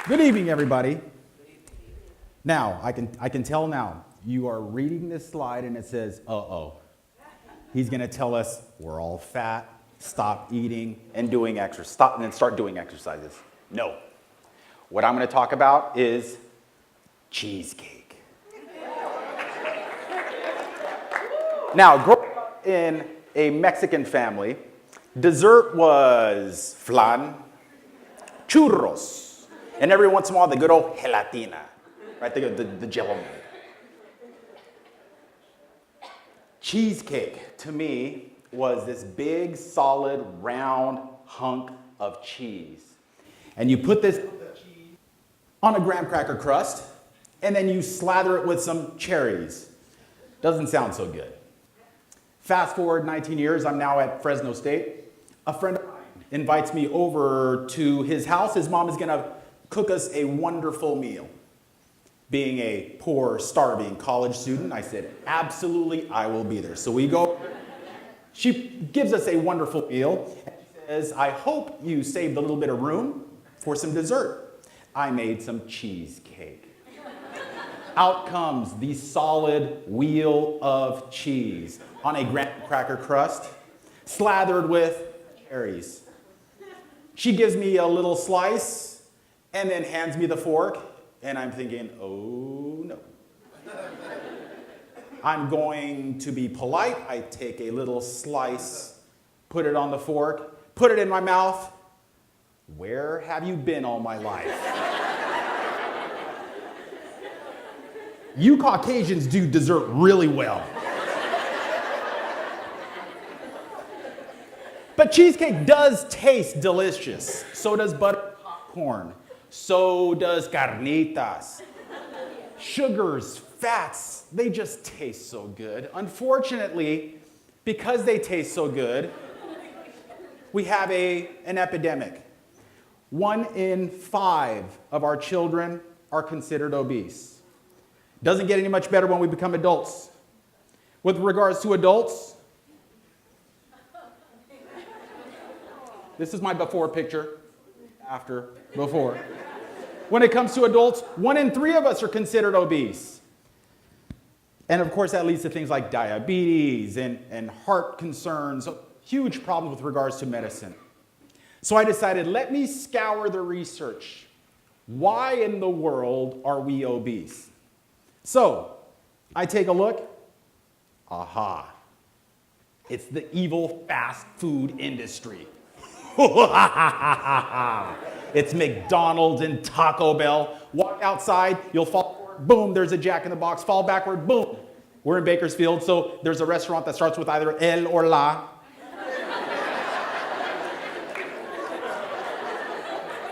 Good evening, everybody. Now, I can tell now, you are reading this slide and it says, uh-oh. He's going to tell us we're all fat, stop eating and doing exercise. Stop and then start doing exercises. No. What I'm going to talk about is cheesecake. Now, growing up in a Mexican family, dessert was flan, churros, and every once in a while the good old gelatina, right? The jello. Cheesecake, to me, was this big, solid, round hunk of cheese. And you put this cheese on a graham cracker crust, and then you slather it with some cherries. Doesn't sound so good. Fast forward 19 years, I'm now at Fresno State. A friend of mine invites me over to his house. His mom is gonna cook us a wonderful meal. Being a poor, starving college student, I said, absolutely, I will be there. So we go. She gives us a wonderful meal. And she says, I hope you saved a little bit of room for some dessert. I made some cheesecake. Out comes the solid wheel of cheese on a graham cracker crust, slathered with cherries. She gives me a little slice and then hands me the fork. And I'm thinking, oh no. I'm going to be polite. I take a little slice, put it on the fork, put it in my mouth. Where have you been all my life? You Caucasians do dessert really well. But cheesecake does taste delicious. So does buttered popcorn. So does carnitas. Sugars, fats, they just taste so good. Unfortunately, because they taste so good, we have an epidemic. 1 in 5 of our children are considered obese. Doesn't get any much better when we become adults. With regards to adults, this is my before picture, after, before. When it comes to adults, 1 in 3 of us are considered obese. And of course, that leads to things like diabetes and heart concerns, huge problems with regards to medicine. So I decided, let me scour the research. Why in the world are we obese? So I take a look. Aha. It's the evil fast food industry. It's McDonald's and Taco Bell. Walk outside, you'll fall forward, boom, there's a Jack in the Box. Fall backward, boom. We're in Bakersfield, so there's a restaurant that starts with either El or La.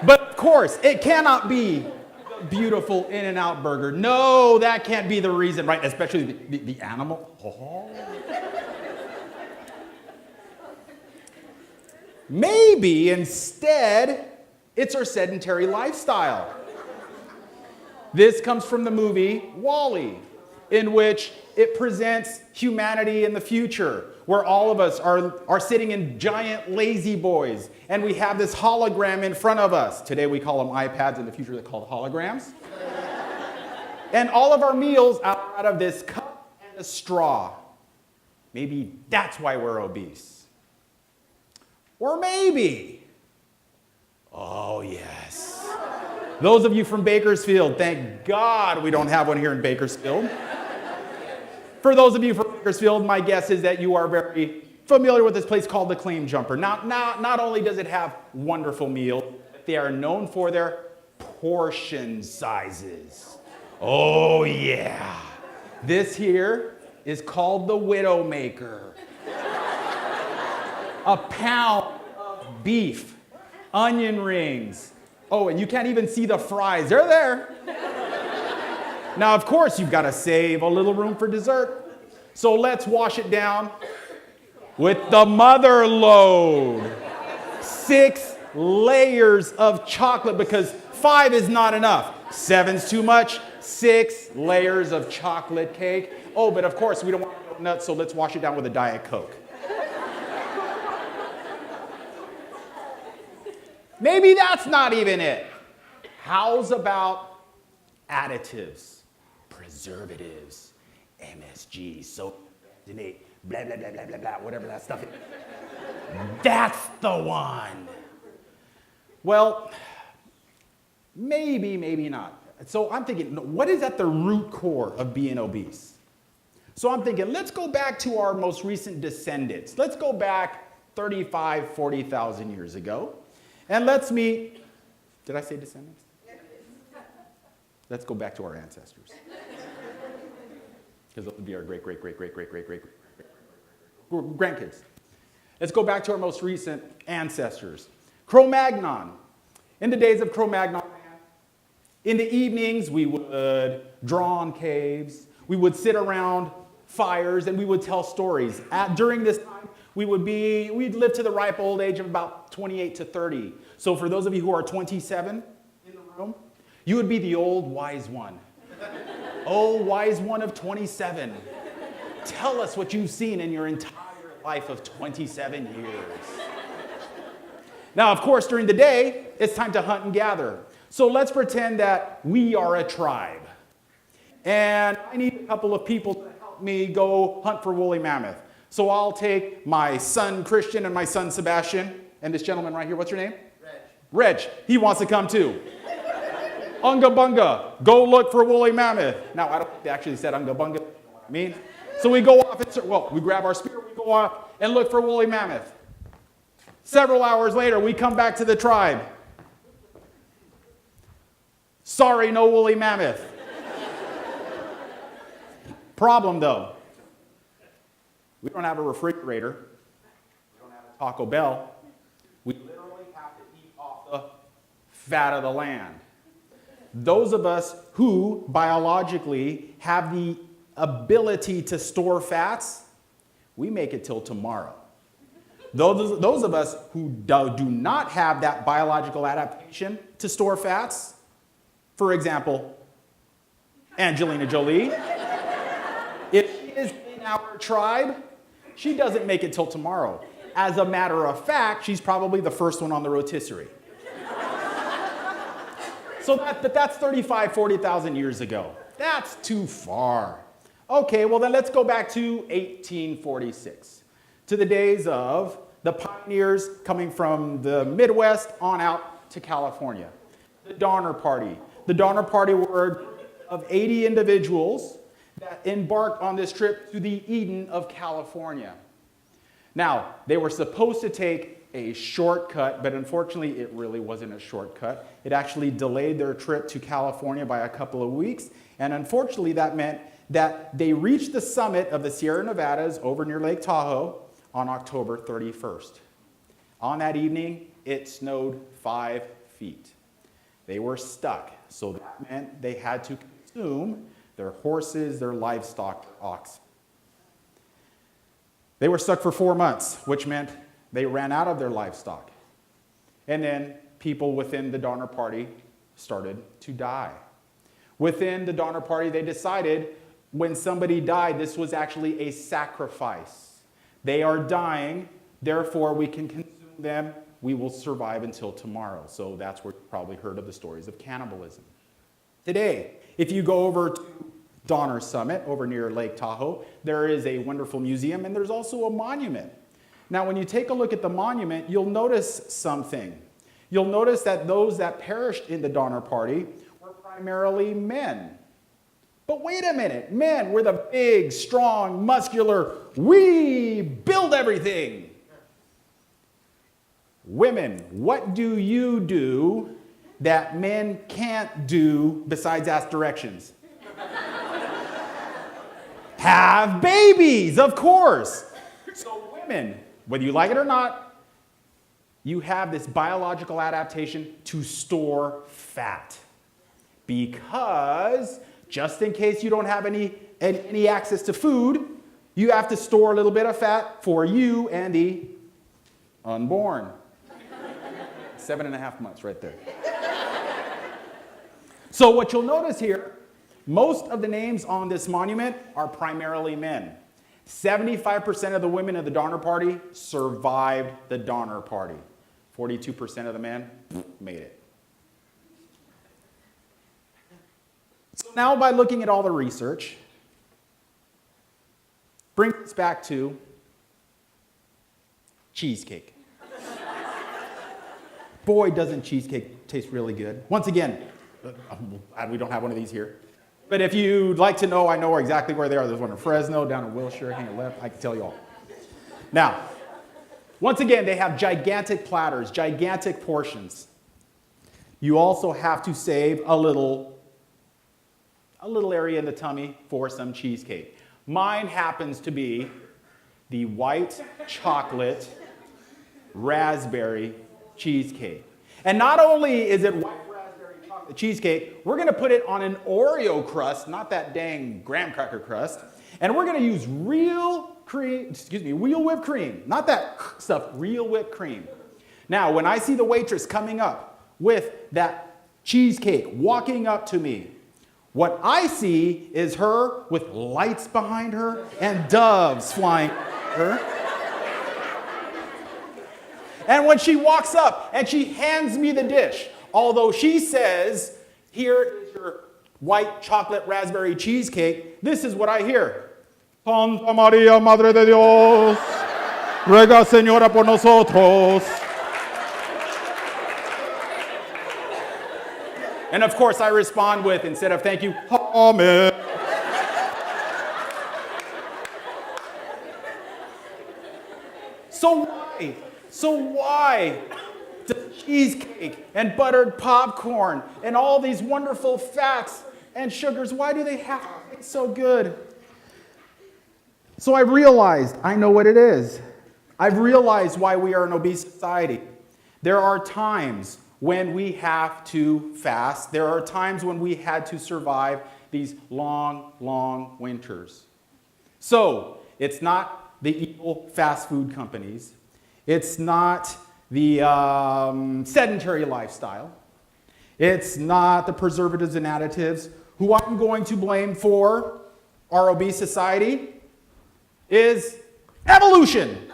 But of course, it cannot be the beautiful In-N-Out burger. No, that can't be the reason, right? Especially the animal. Oh. Maybe instead, it's our sedentary lifestyle. This comes from the movie WALL-E, in which it presents humanity in the future, where all of us are sitting in giant lazy boys, and we have this hologram in front of us. Today we call them iPads, in the future they're called holograms. And all of our meals are out of this cup and a straw. Maybe that's why we're obese. Or maybe, oh yes. Those of you from Bakersfield, thank God we don't have one here in Bakersfield. For those of you from Bakersfield, my guess is that you are very familiar with this place called the Claim Jumper. Now, not only does it have wonderful meals, but they are known for their portion sizes. Oh yeah. This here is called the Widowmaker. A pound of beef, onion rings. Oh, and you can't even see the fries. They're there. Now, of course, you've got to save a little room for dessert. So let's wash it down with the mother load. 6 layers of chocolate, because 5 is not enough. 7's too much. 6 layers of chocolate cake. Oh, but of course, we don't want to go nuts, so let's wash it down with a Diet Coke. Maybe that's not even it. How's about additives, preservatives, MSG, so blah, blah, blah, blah, blah, blah, whatever that stuff is. That's the one. Well, maybe, maybe not. So I'm thinking, what is at the root core of being obese? So I'm thinking, let's go back to our most recent descendants. Let's go back 35, 40,000 years ago. And let's meet, did I say descendants? Let's go back to our ancestors. Because those would be our great, great, great, great, great, great, great, great grandkids. Let's go back to our most recent ancestors. Cro-Magnon. In the days of Cro-Magnon, in the evenings, we would draw on caves. We would sit around fires and we would tell stories. During this time, we'd live to the ripe old age of about 28 to 30. So for those of you who are 27 in the room, you would be the old wise one. Oh, wise one of 27. Tell us what you've seen in your entire life of 27 years. Now, of course, during the day, it's time to hunt and gather. So let's pretend that we are a tribe. And I need a couple of people to help me go hunt for woolly mammoth. So I'll take my son Christian and my son Sebastian, and this gentleman right here, what's your name? Reg. He wants to come too. Unga bunga, go look for woolly mammoth. Now, I don't think they actually said unga bunga, you know what I mean? So we go off, we grab our spear, we go off and look for woolly mammoth. Several hours later, we come back to the tribe. Sorry, no woolly mammoth. Problem though, we don't have a refrigerator. We don't have a Taco Bell. We literally have to eat off the fat of the land. Those of us who biologically have the ability to store fats, we make it till tomorrow. Those of us who do not have that biological adaptation to store fats, for example, Angelina Jolie, if she is in our tribe, she doesn't make it till tomorrow. As a matter of fact, she's probably the first one on the rotisserie. So that's 35, 40,000 years ago. That's too far. Okay, well then let's go back to 1846, to the days of the pioneers coming from the Midwest on out to California. The Donner Party. The Donner Party were a group of 80 individuals that embarked on this trip to the Eden of California. Now, they were supposed to take a shortcut, but unfortunately it really wasn't a shortcut. It actually delayed their trip to California by a couple of weeks, and unfortunately that meant that they reached the summit of the Sierra Nevadas over near Lake Tahoe on October 31st. On that evening, it snowed 5 feet. They were stuck, so that meant they had to consume their horses, their livestock, their oxen. They were stuck for 4 months, which meant they ran out of their livestock. And then people within the Donner Party started to die. Within the Donner Party, they decided when somebody died, this was actually a sacrifice. They are dying, therefore we can consume them. We will survive until tomorrow. So that's where you've probably heard of the stories of cannibalism. Today, if you go over to Donner Summit over near Lake Tahoe, there is a wonderful museum and there's also a monument. Now, when you take a look at the monument, you'll notice something. You'll notice that those that perished in the Donner Party were primarily men. But wait a minute, men were the big, strong, muscular, we build everything. Women, what do you do that men can't do besides ask directions? Have babies, of course. So women, whether you like it or not, you have this biological adaptation to store fat. Because just in case you don't have any access to food, you have to store a little bit of fat for you and the unborn. 7.5 months right there. So what you'll notice here, most of the names on this monument are primarily men. 75% of the women of the Donner Party survived the Donner Party. 42% of the men made it. So now by looking at all the research, brings us back to cheesecake. Boy, doesn't cheesecake taste really good. Once again, we don't have one of these here. But if you'd like to know, I know exactly where they are. There's one in Fresno, down in Wilshire, hang a left, I can tell you all. Now, once again, they have gigantic platters, gigantic portions. You also have to save a little area in the tummy for some cheesecake. Mine happens to be the white chocolate raspberry cheesecake. And not only is it white raspberry chocolate cheesecake, we're going to put it on an Oreo crust, not that dang graham cracker crust. And we're going to use real whipped cream, not that stuff, real whipped cream. Now, when I see the waitress coming up with that cheesecake, walking up to me, what I see is her with lights behind her and doves flying at her. And when she walks up and she hands me the dish, although she says, "Here is your white chocolate raspberry cheesecake," this is what I hear. Santa María, Madre de Dios, ruega Señora por nosotros. And of course I respond with, instead of thank you, amen. So why does cheesecake and buttered popcorn and all these wonderful fats and sugars, why do they have to taste so good? So I realized, I know what it is. I've realized why we are an obese society. There are times when we have to fast. There are times when we had to survive these long, long winters. So it's not the evil fast food companies. It's not the sedentary lifestyle. It's not the preservatives and additives. Who I'm going to blame for our obese society is evolution.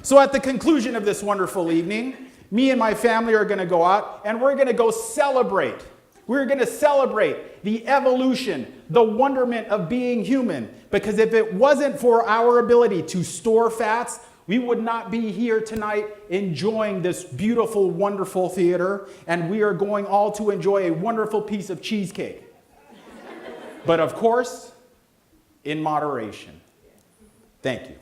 So at the conclusion of this wonderful evening, me and my family are going to go out and we're going to go celebrate. We're going to celebrate the evolution, the wonderment of being human. Because if it wasn't for our ability to store fats, we would not be here tonight enjoying this beautiful, wonderful theater. And we are going all to enjoy a wonderful piece of cheesecake. But of course, in moderation. Thank you.